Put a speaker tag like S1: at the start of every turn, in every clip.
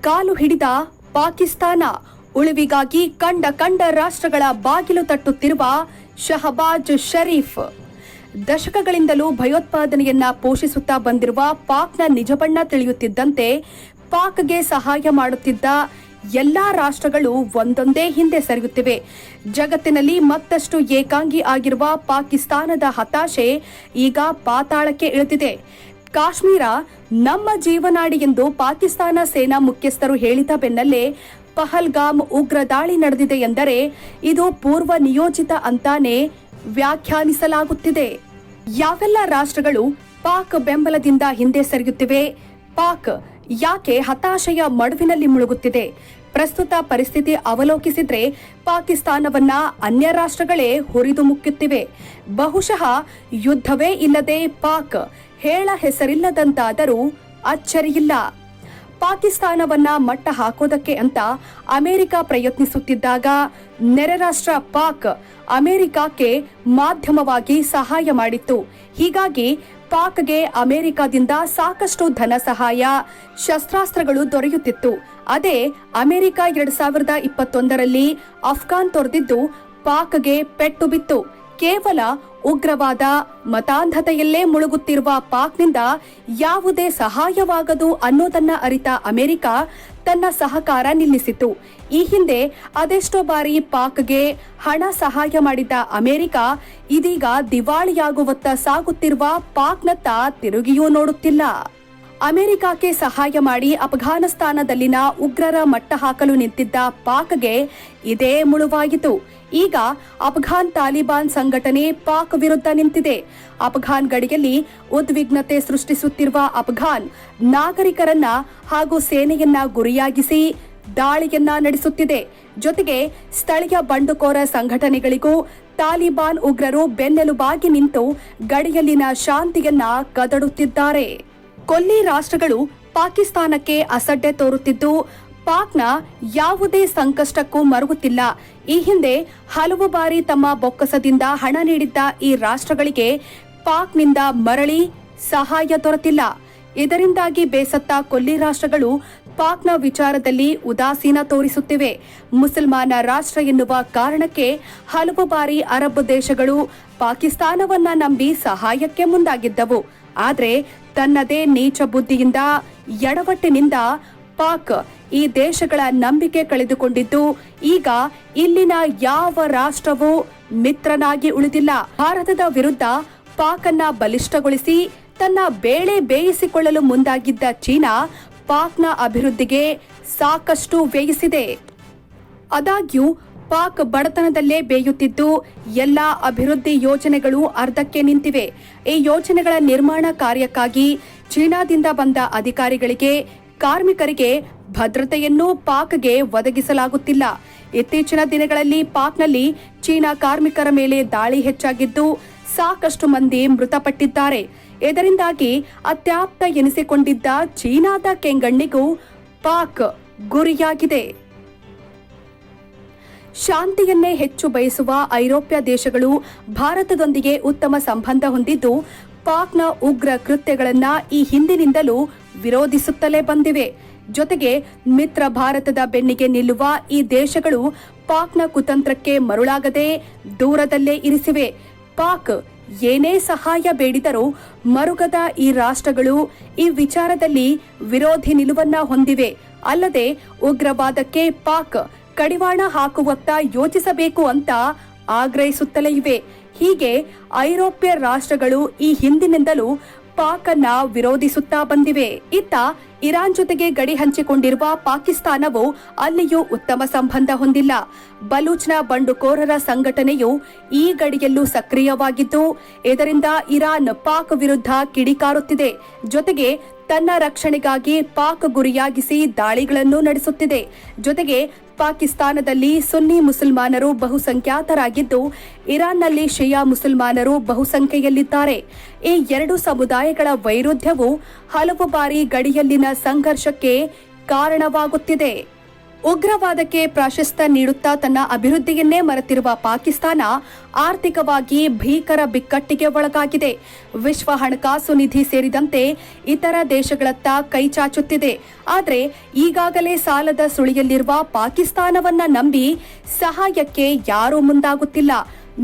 S1: ಕಾಲು ಹಿಡಿದ ಪಾಕಿಸ್ತಾನ, ಉಳಿವಿಗಾಗಿ ಕಂಡ ರಾಷ್ಟ್ರಗಳ ಬಾಗಿಲು ತಟ್ಟುತ್ತಿರುವ ಶಹಬಾಜ್ ಶರೀಫ್. ದಶಕಗಳಿಂದಲೂ ಭಯೋತ್ಪಾದನೆಯನ್ನ ಪೋಷಿಸುತ್ತಾ ಬಂದಿರುವ ಪಾಕ್ನ ನಿಜ ಬಣ್ಣ ತಿಳಿಯುತ್ತಿದ್ದಂತೆ ಪಾಕ್ಗೆ ಸಹಾಯ ಮಾಡುತ್ತಿದ್ದ ಎಲ್ಲಾ ರಾಷ್ಟ್ರಗಳು ಒಂದೊಂದೇ ಹಿಂದೆ ಸರಿಯುತ್ತಿವೆ. ಜಗತ್ತಿನಲ್ಲಿ ಮತ್ತಷ್ಟು ಏಕಾಂಗಿ ಆಗಿರುವ ಪಾಕಿಸ್ತಾನದ ಹತಾಶೆ ಈಗ ಪಾತಾಳಕ್ಕೆ ಇಳಿದಿದೆ. ಕಾಶ್ಮೀರ ನಮ್ಮ ಜೀವನಾಡಿ ಎಂದು ಪಾಕಿಸ್ತಾನ ಸೇನಾ ಮುಖ್ಯಸ್ಥರು ಹೇಳಿದ ಬೆನ್ನಲ್ಲೇ ಪಹಲ್ಗಾಮ್ ಉಗ್ರ ದಾಳಿ ನಡೆದಿದೆ ಎಂದರೆ ಇದು ಪೂರ್ವ ನಿಯೋಜಿತ ಅಂತಾನೆ ವ್ಯಾಖ್ಯಾನಿಸಲಾಗುತ್ತಿದೆ. ಯಾವೆಲ್ಲ ರಾಷ್ಟ್ರಗಳು ಪಾಕ್ ಬೆಂಬಲದಿಂದ ಹಿಂದೆ ಸರಿಯುತ್ತಿವೆ? ಪಾಕ್ ಯಾಕೆ ಹತಾಶೆಯ ಮಡುವಿನಲ್ಲಿ ಮುಳುಗುತ್ತಿದೆ? ಪ್ರಸ್ತುತ ಪರಿಸ್ಥಿತಿ ಅವಲೋಕಿಸಿದ್ರೆ ಪಾಕಿಸ್ತಾನವನ್ನ ಅನ್ಯ ರಾಷ್ಟ್ರಗಳೇ ಹುರಿದು ಮುಕ್ಕುತ್ತಿವೆ. ಬಹುಶಃ ಯುದ್ಧವೇ ಇಲ್ಲದೆ ಪಾಕ್ ಹೇಳ ಹೆಸರಿಲ್ಲದಂತಾದರೂ ಅಚ್ಚರಿಯಿಲ್ಲ. ಪಾಕಿಸ್ತಾನವನ್ನ ಮಟ್ಟ ಹಾಕೋದಕ್ಕೆ ಅಂತ ಅಮೆರಿಕ ಪ್ರಯತ್ನಿಸುತ್ತಿದ್ದಾಗ ನೆರೆ ರಾಷ್ಟ್ರ ಪಾಕ್ ಅಮೆರಿಕಕ್ಕೆ ಮಾಧ್ಯಮವಾಗಿ ಸಹಾಯ ಮಾಡಿತ್ತು. ಹೀಗಾಗಿ ಪಾಕ್ಗೆ ಅಮೆರಿಕದಿಂದ ಸಾಕಷ್ಟು ಧನ ಸಹಾಯ, ಶಸ್ತ್ರಾಸ್ತ್ರಗಳು ದೊರೆಯುತ್ತಿತ್ತು. ಅದೇ ಅಮೆರಿಕ 2021ರಲ್ಲಿ ಅಫ್ಘಾನ್ ತೊರೆದಿದ್ದು ಪಾಕ್ಗೆ ಪೆಟ್ಟು ಬಿತ್ತು. ಕೇವಲ ಉಗ್ರವಾದ, ಮತಾಂಧತೆಯಲ್ಲೇ ಮುಳುಗುತ್ತಿರುವ ಪಾಕ್ನಿಂದ ಯಾವುದೇ ಸಹಾಯವಾಗದು ಅನ್ನೋದನ್ನ ಅರಿತ ಅಮೆರಿಕ ತನ್ನ ಸಹಕಾರ ನಿಲ್ಲಿಸಿತು. ಈ ಹಿಂದೆ ಅದೆಷ್ಟೋ ಬಾರಿ ಪಾಕ್ಗೆ ಹಣ ಸಹಾಯ ಮಾಡಿದ್ದ ಅಮೆರಿಕ ಇದೀಗ ದಿವಾಳಿಯಾಗುವತ್ತ ಸಾಗುತ್ತಿರುವ ಪಾಕ್ನತ್ತ ತಿರುಗಿಯೂ ನೋಡುತ್ತಿಲ್ಲ. ಅಮೆರಿಕಕ್ಕೆ ಸಹಾಯ ಮಾಡಿ ಅಫ್ಘಾನಿಸ್ತಾನದಲ್ಲಿನ ಉಗ್ರರ ಮಟ್ಟ ಹಾಕಲು ನಿಂತಿದ್ದ ಪಾಕ್ಗೆ ಇದೇ ಮುಳುವಾಯಿತು. ಈಗ ಅಫ್ಘಾನ್ ತಾಲಿಬಾನ್ ಸಂಘಟನೆ ಪಾಕ್ ವಿರುದ್ಧ ನಿಂತಿದೆ. ಅಫ್ಘಾನ್ ಗಡಿಯಲ್ಲಿ ಉದ್ವಿಗ್ನತೆ ಸೃಷ್ಟಿಸುತ್ತಿರುವ ಅಫ್ಘಾನ್ ನಾಗರಿಕರನ್ನ ಹಾಗೂ ಸೇನೆಯನ್ನ ಗುರಿಯಾಗಿಸಿ ದಾಳಿಯನ್ನ ನಡೆಸುತ್ತಿದೆ. ಜೊತೆಗೆ ಸ್ಥಳೀಯ ಬಂಡುಕೋರ ಸಂಘಟನೆಗಳಿಗೂ ತಾಲಿಬಾನ್ ಉಗ್ರರು ಬೆನ್ನೆಲುಬಾಗಿ ನಿಂತು ಗಡಿಯಲ್ಲಿನ ಶಾಂತಿಯನ್ನ ಕದಡುತ್ತಿದ್ದಾರೆ. ಕೊಲ್ಲಿ ರಾಷ್ಟ್ರಗಳು ಪಾಕಿಸ್ತಾನಕ್ಕೆ ಅಸಡ್ಡೆ ತೋರುತ್ತಿದ್ದು ಪಾಕ್ನ ಯಾವುದೇ ಸಂಕಷ್ಟಕ್ಕೂ ಮರುಗುತ್ತಿಲ್ಲ. ಈ ಹಿಂದೆ ಹಲವು ಬಾರಿ ತಮ್ಮ ಬೊಕ್ಕಸದಿಂದ ಹಣ ನೀಡಿದ್ದ ಈ ರಾಷ್ಟ್ರಗಳಿಗೆ ಪಾಕ್ನಿಂದ ಮರಳಿ ಸಹಾಯ ದೊರೆತಿಲ್ಲ. ಇದರಿಂದಾಗಿ ಬೇಸತ್ತ ಕೊಲ್ಲಿ ರಾಷ್ಟ್ರಗಳು ಪಾಕ್ನ ವಿಚಾರದಲ್ಲಿ ಉದಾಸೀನ ತೋರಿಸುತ್ತಿವೆ. ಮುಸಲ್ಮಾನ ರಾಷ್ಟ್ರ ಎನ್ನುವ ಕಾರಣಕ್ಕೆ ಹಲವು ಬಾರಿ ಅರಬ್ ದೇಶಗಳು ಪಾಕಿಸ್ತಾನವನ್ನ ನಂಬಿ ಸಹಾಯಕ್ಕೆ ಮುಂದಾಗಿದ್ದವು. ಆದರೆ ತನ್ನದೇ ನೀಚ ಬುದ್ಧಿಯಿಂದ, ಎಡವಟ್ಟಿನಿಂದ ಪಾಕ್ ಈ ದೇಶಗಳ ನಂಬಿಕೆ ಕಳೆದುಕೊಂಡಿದ್ದು ಈಗ ಇಲ್ಲಿನ ಯಾವ ರಾಷ್ಟ್ರವೂ ಮಿತ್ರನಾಗಿ ಉಳಿದಿಲ್ಲ. ಭಾರತದ ವಿರುದ್ಧ ಪಾಕನ್ನ ಬಲಿಷ್ಠಗೊಳಿಸಿ ತನ್ನ ಬೇಳೆ ಬೇಯಿಸಿಕೊಳ್ಳಲು ಮುಂದಾಗಿದ್ದ ಚೀನಾ ಪಾಕ್ನ ಅಭಿವೃದ್ಧಿಗೆ ಸಾಕಷ್ಟು ವ್ಯಯಿಸಿದೆ. ಆದಾಗ್ಯೂ ಪಾಕ್ ಬಡತನದಲ್ಲೇ ಬೇಯುತ್ತಿದ್ದು ಎಲ್ಲ ಅಭಿವೃದ್ಧಿ ಯೋಜನೆಗಳು ಅರ್ಧಕ್ಕೆ ನಿಂತಿವೆ. ಈ ಯೋಜನೆಗಳ ನಿರ್ಮಾಣ ಕಾರ್ಯಕ್ಕಾಗಿ ಚೀನಾದಿಂದ ಬಂದ ಅಧಿಕಾರಿಗಳಿಗೆ, ಕಾರ್ಮಿಕರಿಗೆ ಭದ್ರತೆಯನ್ನು ಪಾಕ್ಗೆ ಒದಗಿಸಲಾಗುತ್ತಿಲ್ಲ. ಇತ್ತೀಚಿನ ದಿನಗಳಲ್ಲಿ ಪಾಕ್ನಲ್ಲಿ ಚೀನಾ ಕಾರ್ಮಿಕರ ಮೇಲೆ ದಾಳಿ ಹೆಚ್ಚಾಗಿದ್ದು ಸಾಕಷ್ಟು ಮಂದಿ ಮೃತಪಟ್ಟಿದ್ದಾರೆ. ಇದರಿಂದಾಗಿ ಅತ್ಯಾಪ್ತ ಎನಿಸಿಕೊಂಡಿದ್ದ ಚೀನಾದ ಕೆಂಗಣ್ಣಿಗೂ ಪಾಕ್ ಗುರಿಯಾಗಿದೆ. ಶಾಂತಿಯನ್ನೇ ಹೆಚ್ಚು ಬಯಸುವ ಐರೋಪ್ಯ ದೇಶಗಳು ಭಾರತದೊಂದಿಗೆ ಉತ್ತಮ ಸಂಬಂಧ ಹೊಂದಿದ್ದು ಪಾಕ್ನ ಉಗ್ರ ಕೃತ್ಯಗಳನ್ನ ಈ ಹಿಂದಿನಿಂದಲೂ ವಿರೋಧಿಸುತ್ತಲೇ ಬಂದಿವೆ. ಜೊತೆಗೆ ಮಿತ್ರ ಭಾರತದ ಬೆನ್ನಿಗೆ ನಿಲ್ಲುವ ಈ ದೇಶಗಳು ಪಾಕ್ನ ಕುತಂತ್ರಕ್ಕೆ ಮರುಳಾಗದೆ ದೂರದಲ್ಲೇ ಇರಿಸಿವೆ. ಪಾಕ್ ಏನೇ ಸಹಾಯ ಬೇಡಿದರೂ ಮರುಗದ ಈ ರಾಷ್ಟ್ರಗಳು ಈ ವಿಚಾರದಲ್ಲಿ ವಿರೋಧಿ ನಿಲುವನ್ನ ಹೊಂದಿವೆ. ಅಲ್ಲದೆ ಉಗ್ರವಾದಕ್ಕೆ ಪಾಕ್ ಕಡಿವಾಣ ಹಾಕುವತ್ತ ಯೋಚಿಸಬೇಕು ಅಂತ ಆಗ್ರಹಿಸುತ್ತಲೇ ಇವೆ. ಹೀಗೆ ಐರೋಪ್ಯ ರಾಷ್ಟ್ರಗಳು ಈ ಹಿಂದಿನಿಂದಲೂ ಪಾಕ್ ಅನ್ನ ವಿರೋಧಿಸುತ್ತಾ ಬಂದಿವೆ. ಇತ್ತ ಇರಾನ್ ಜೊತೆಗೆ ಗಡಿ ಹಂಚಿಕೊಂಡಿರುವ ಪಾಕಿಸ್ತಾನವು ಅಲ್ಲಿಯೂ ಉತ್ತಮ ಸಂಬಂಧ ಹೊಂದಿಲ್ಲ. ಬಲೂಚ್ನ ಬಂಡುಕೋರರ ಸಂಘಟನೆಯು ಈ ಗಡಿಯಲ್ಲೂ ಸಕ್ರಿಯವಾಗಿದ್ದು ಇದರಿಂದ ಇರಾನ್ ಪಾಕ್ ವಿರುದ್ಧ ಕಿಡಿಕಾರುತ್ತಿದೆ. ಜೊತೆಗೆ ತನ್ನ ರಕ್ಷಣೆಗಾಗಿ ಪಾಕ್ ಗುರಿಯಾಗಿಸಿ ದಾಳಿಗಳನ್ನು ನಡೆಸುತ್ತಿದೆ. ಜೊತೆಗೆ ಪಾಕಿಸ್ತಾನದಲ್ಲಿ ಸುನ್ನಿ ಮುಸಲ್ಮಾನರು ಬಹುಸಂಖ್ಯಾತರಾಗಿದ್ದು ಇರಾನ್ನಲ್ಲಿ ಶಿಯಾ ಮುಸಲ್ಮಾನರು ಬಹುಸಂಖ್ಯೆಯಲ್ಲಿದ್ದಾರೆ. ಈ ಎರಡು ಸಮುದಾಯಗಳ ವೈರುಧ್ಯವು ಹಲವು ಬಾರಿ ಗಡಿಯಲ್ಲಿನ ಸಂಘರ್ಷಕ್ಕೆ ಕಾರಣವಾಗುತ್ತಿದೆ. ಉಗ್ರವಾದಕ್ಕೆ ಪ್ರಾಶಸ್ತ್ಯ ನೀಡುತ್ತಾ ತನ್ನ ಅಭಿವೃದ್ಧಿಯನ್ನೇ ಮರೆತಿರುವ ಪಾಕಿಸ್ತಾನ ಆರ್ಥಿಕವಾಗಿ ಭೀಕರ ಬಿಕ್ಕಟ್ಟಿಗೆ ಒಳಗಾಗಿದೆ. ವಿಶ್ವ ಹಣಕಾಸು ನಿಧಿ ಸೇರಿದಂತೆ ಇತರ ದೇಶಗಳತ್ತ ಕೈಚಾಚುತ್ತಿದೆ. ಆದರೆ ಈಗಾಗಲೇ ಸಾಲದ ಸುಳಿಯಲ್ಲಿರುವ ಪಾಕಿಸ್ತಾನವನ್ನ ನಂಬಿ ಸಹಾಯಕ್ಕೆ ಯಾರೂ ಮುಂದಾಗುತ್ತಿಲ್ಲ.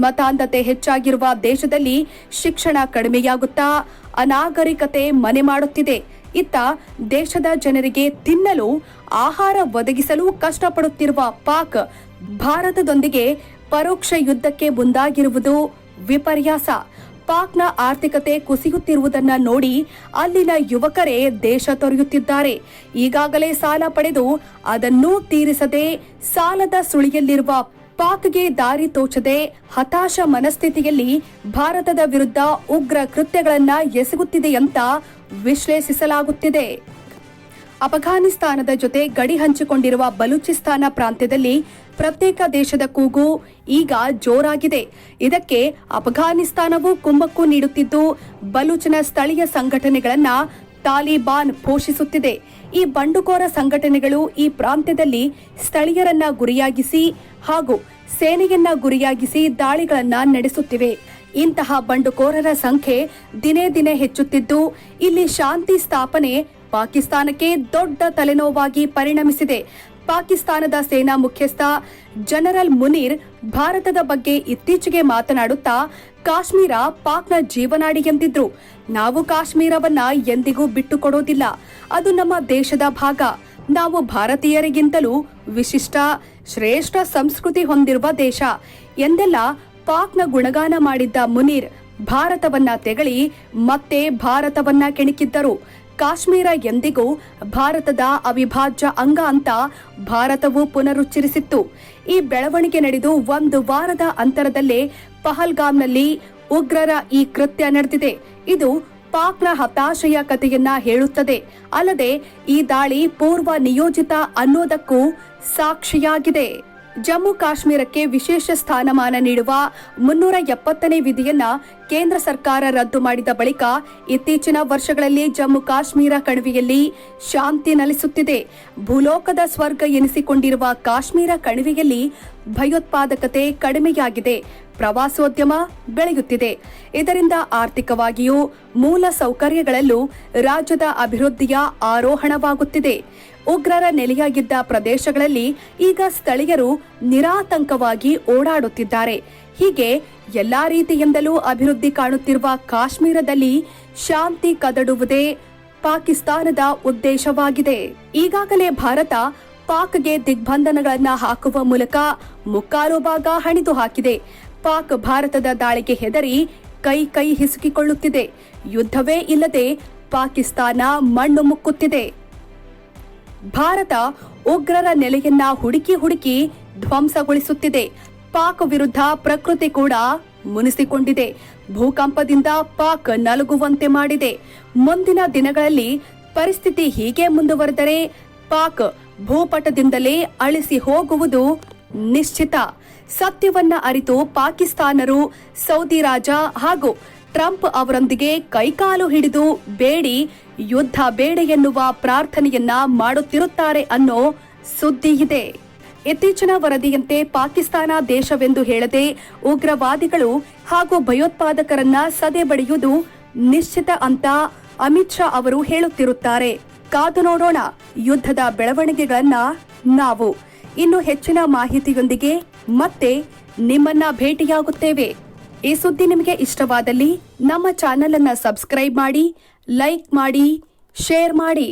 S1: ಮತಾಂಧತೆ ಹೆಚ್ಚಾಗಿರುವ ದೇಶದಲ್ಲಿ ಶಿಕ್ಷಣ ಕಡಿಮೆಯಾಗುತ್ತಾ ಅನಾಗರಿಕತೆ ಮನೆ ಮಾಡುತ್ತಿದೆ. ಇತ್ತ ದೇಶದ ಜನರಿಗೆ ತಿನ್ನಲು ಆಹಾರ ಒದಗಿಸಲು ಕಷ್ಟಪಡುತ್ತಿರುವ ಪಾಕ್ ಭಾರತದೊಂದಿಗೆ ಪರೋಕ್ಷ ಯುದ್ಧಕ್ಕೆ ಮುಂದಾಗಿರುವುದು ವಿಪರ್ಯಾಸ. ಪಾಕ್ನ ಆರ್ಥಿಕತೆ ಕುಸಿಯುತ್ತಿರುವುದನ್ನ ನೋಡಿ ಅಲ್ಲಿನ ಯುವಕರೇ ದೇಶ ತೊರೆಯುತ್ತಿದ್ದಾರೆ. ಈಗಾಗಲೇ ಸಾಲ ಪಡೆದು ಅದನ್ನೂ ತೀರಿಸದೆ ಸಾಲದ ಸುಳಿಯಲ್ಲಿರುವ ಪಾಕ್ಗೆ ದಾರಿ ತೋಚದೆ ಹತಾಶ ಮನಸ್ಥಿತಿಯಲ್ಲಿ ಭಾರತದ ವಿರುದ್ಧ ಉಗ್ರ ಕೃತ್ಯಗಳನ್ನ ಎಸಗುತ್ತಿದೆಯಂತ ವಿಶ್ಲೇಷಿಸಲಾಗುತ್ತಿದೆ. ಅಫಘಾನಿಸ್ತಾನದ ಜೊತೆ ಗಡಿ ಹಂಚಿಕೊಂಡಿರುವ ಬಲೂಚಿಸ್ತಾನ ಪ್ರಾಂತ್ಯದಲ್ಲಿ ಪ್ರತ್ಯೇಕ ದೇಶದ ಕೂಗು ಈಗ ಜೋರಾಗಿದೆ. ಇದಕ್ಕೆ ಅಫಘಾನಿಸ್ತಾನವೂ ಕುಮ್ಮಕ್ಕು ನೀಡುತ್ತಿದ್ದು ಬಲೂಚಿನ ಸ್ಥಳೀಯ ಸಂಘಟನೆಗಳನ್ನ ತಾಲಿಬಾನ್ ಪೋಷಿಸುತ್ತಿದೆ. ಈ ಬಂಡುಕೋರ ಸಂಘಟನೆಗಳು ಈ ಪ್ರಾಂತ್ಯದಲ್ಲಿ ಸ್ಥಳೀಯರನ್ನ ಗುರಿಯಾಗಿಸಿ ಹಾಗೂ ಸೇನೆಯನ್ನ ಗುರಿಯಾಗಿಸಿ ದಾಳಿಗಳನ್ನ ನಡೆಸುತ್ತಿವೆ. ಇಂತಹ ಬಂಡುಕೋರರ ಸಂಖ್ಯೆ ದಿನೇ ದಿನೇ ಹೆಚ್ಚುತ್ತಿದ್ದು ಇಲ್ಲಿ ಶಾಂತಿ ಸ್ಥಾಪನೆ ಪಾಕಿಸ್ತಾನಕ್ಕೆ ದೊಡ್ಡ ತಲೆನೋವಾಗಿ ಪರಿಣಮಿಸಿದೆ. ಪಾಕಿಸ್ತಾನದ ಸೇನಾ ಮುಖ್ಯಸ್ಥ ಜನರಲ್ ಮುನೀರ್ ಭಾರತದ ಬಗ್ಗೆ ಇತ್ತೀಚೆಗೆ ಮಾತನಾಡುತ್ತಾ ಕಾಶ್ಮೀರ ಪಾಕ್ನ ಜೀವನಾಡಿ ಎಂದಿದ್ರು. ನಾವು ಕಾಶ್ಮೀರವನ್ನ ಎಂದಿಗೂ ಬಿಟ್ಟುಕೊಡೋದಿಲ್ಲ. ಅದು ನಮ್ಮ ದೇಶದ ಭಾಗ. ನಾವು ಭಾರತೀಯರಿಗಿಂತಲೂ ವಿಶಿಷ್ಟ ಶ್ರೇಷ್ಠ ಸಂಸ್ಕೃತಿ ಹೊಂದಿರುವ ದೇಶ ಎಂದೆಲ್ಲ ಪಾಕ್ನ ಗುಣಗಾನ ಮಾಡಿದ್ದ ಮುನೀರ್ ಭಾರತವನ್ನ ತೆಗಳಿ ಮತ್ತೆ ಭಾರತವನ್ನ ಕೆಣಕಿದ್ದರು. ಕಾಶ್ಮೀರ ಎಂದಿಗೂ ಭಾರತದ ಅವಿಭಾಜ್ಯ ಅಂಗ ಅಂತ ಭಾರತವು ಪುನರುಚ್ಚರಿಸಿತ್ತು. ಈ ಬೆಳವಣಿಗೆ ನಡೆದು ಒಂದು ವಾರದ ಅಂತರದಲ್ಲೇ ಪಹಲ್ಗಾಮ್ನಲ್ಲಿ ಉಗ್ರರ ಈ ಕೃತ್ಯ ನಡೆದಿದೆ. ಇದು ಪಾಕ್ನ ಹತಾಶೆಯ ಕಥೆಯನ್ನ ಹೇಳುತ್ತದೆ. ಅಲ್ಲದೆ ಈ ದಾಳಿ ಪೂರ್ವ ನಿಯೋಜಿತ ಅನ್ನೋದಕ್ಕೂ ಸಾಕ್ಷಿಯಾಗಿದೆ. ಜಮ್ಮು ಕಾಶ್ಮೀರಕ್ಕೆ ವಿಶೇಷ ಸ್ಥಾನಮಾನ ನೀಡುವ 370ನೇ ವಿಧಿಯನ್ನ ಕೇಂದ್ರ ಸರ್ಕಾರ ರದ್ದು ಮಾಡಿದ ಬಳಿಕ ಇತ್ತೀಚಿನ ವರ್ಷಗಳಲ್ಲಿ ಜಮ್ಮು ಕಾಶ್ಮೀರ ಕಣಿವೆಯಲ್ಲಿ ಶಾಂತಿ ನೆಲೆಸುತ್ತಿದೆ. ಭೂಲೋಕದ ಸ್ವರ್ಗ ಎನಿಸಿಕೊಂಡಿರುವ ಕಾಶ್ಮೀರ ಕಣಿವೆಯಲ್ಲಿ ಭಯೋತ್ಪಾದಕತೆ ಕಡಿಮೆಯಾಗಿದೆ. ಪ್ರವಾಸೋದ್ಯಮ ಬೆಳೆಯುತ್ತಿದೆ. ಇದರಿಂದ ಆರ್ಥಿಕವಾಗಿಯೂ ಮೂಲ ಸೌಕರ್ಯಗಳಲ್ಲೂ ರಾಜ್ಯದ ಅಭಿವೃದ್ಧಿಯ ಆರೋಹಣವಾಗುತ್ತಿದೆ. ಉಗ್ರರ ನೆಲೆಯಾಗಿದ್ದ ಪ್ರದೇಶಗಳಲ್ಲಿ ಈಗ ಸ್ಥಳೀಯರು ನಿರಾತಂಕವಾಗಿ ಓಡಾಡುತ್ತಿದ್ದಾರೆ. ಹೀಗೆ ಎಲ್ಲಾ ರೀತಿಯಿಂದಲೂ ಅಭಿವೃದ್ಧಿ ಕಾಣುತ್ತಿರುವ ಕಾಶ್ಮೀರದಲ್ಲಿ ಶಾಂತಿ ಕದಡುವುದೇ ಪಾಕಿಸ್ತಾನದ ಉದ್ದೇಶವಾಗಿದೆ. ಈಗಾಗಲೇ ಭಾರತ ಪಾಕ್ಗೆ ದಿಗ್ಬಂಧನಗಳನ್ನ ಹಾಕುವ ಮೂಲಕ ಮುಕ್ಕಾಲು ಭಾಗ ಹಣಿದು ಹಾಕಿದೆ. ಪಾಕ್ ಭಾರತದ ದಾಳಿಗೆ ಹೆದರಿ ಕೈ ಹಿಸುಕಿಕೊಳ್ಳುತ್ತಿದೆ. ಯುದ್ಧವೇ ಇಲ್ಲದೆ ಪಾಕಿಸ್ತಾನ ಮಣ್ಣು ಮುಕ್ಕುತ್ತಿದೆ. ಭಾರತ ಉಗ್ರರ ನೆಲೆಯನ್ನ ಹುಡುಕಿ ಧ್ವಂಸಗೊಳಿಸುತ್ತಿದೆ. ಪಾಕ್ ವಿರುದ್ಧ ಪ್ರಕೃತಿ ಕೂಡ ಮುನಿಸಿಕೊಂಡಿದೆ. ಭೂಕಂಪದಿಂದ ಪಾಕ್ ನಲುಗುವಂತೆ ಮಾಡಿದೆ. ಮುಂದಿನ ದಿನಗಳಲ್ಲಿ ಪರಿಸ್ಥಿತಿ ಹೀಗೆ ಮುಂದುವರೆದರೆ ಪಾಕ್ ಭೂಪಟದಿಂದಲೇ ಅಳಿಸಿ ಹೋಗುವುದು ನಿಶ್ಚಿತ. ಸತ್ಯವನ್ನ ಅರಿತು ಪಾಕಿಸ್ತಾನರು ಸೌದಿ ರಾಜ ಹಾಗೂ ಟ್ರಂಪ್ ಅವರೊಂದಿಗೆ ಕೈಕಾಲು ಹಿಡಿದು ಬೇಡಿ ಯುದ್ಧ ಬೇಡ ಎನ್ನುವ ಪ್ರಾರ್ಥನೆಯನ್ನ ಮಾಡುತ್ತಿರುತ್ತಾರೆ ಅನ್ನೋ ಸುದ್ದಿ ಇದೆ. ಇತ್ತೀಚಿನ ವರದಿಯಂತೆ ಪಾಕಿಸ್ತಾನ ದೇಶವೆಂದು ಹೇಳದೆ ಉಗ್ರವಾದಿಗಳು ಹಾಗೂ ಭಯೋತ್ಪಾದಕರನ್ನ ಸದೆ ಬಡಿಯುವುದು ನಿಶ್ಚಿತ ಅಂತ ಅಮಿತ್ ಶಾ ಅವರು ಹೇಳುತ್ತಿರುತ್ತಾರೆ. ಕಾದು ನೋಡೋಣ ಯುದ್ಧದ ಬೆಳವಣಿಗೆಗಳನ್ನ. ನಾವು ಇನ್ನು ಹೆಚ್ಚಿನ ಮಾಹಿತಿಯೊಂದಿಗೆ ಮತ್ತೆ ನಿಮ್ಮನ್ನ ಭೇಟಿಯಾಗುತ್ತೇವೆ. ಈ ಸುದ್ದಿ ನಿಮಗೆ ಇಷ್ಟವಾದಲ್ಲಿ ನಮ್ಮ ಚಾನೆಲ್ ಅನ್ನ ಸಬ್ಸ್ಕ್ರೈಬ್ ಮಾಡಿ, ಲೈಕ್ ಮಾಡಿ, ಶೇರ್ ಮಾಡಿ.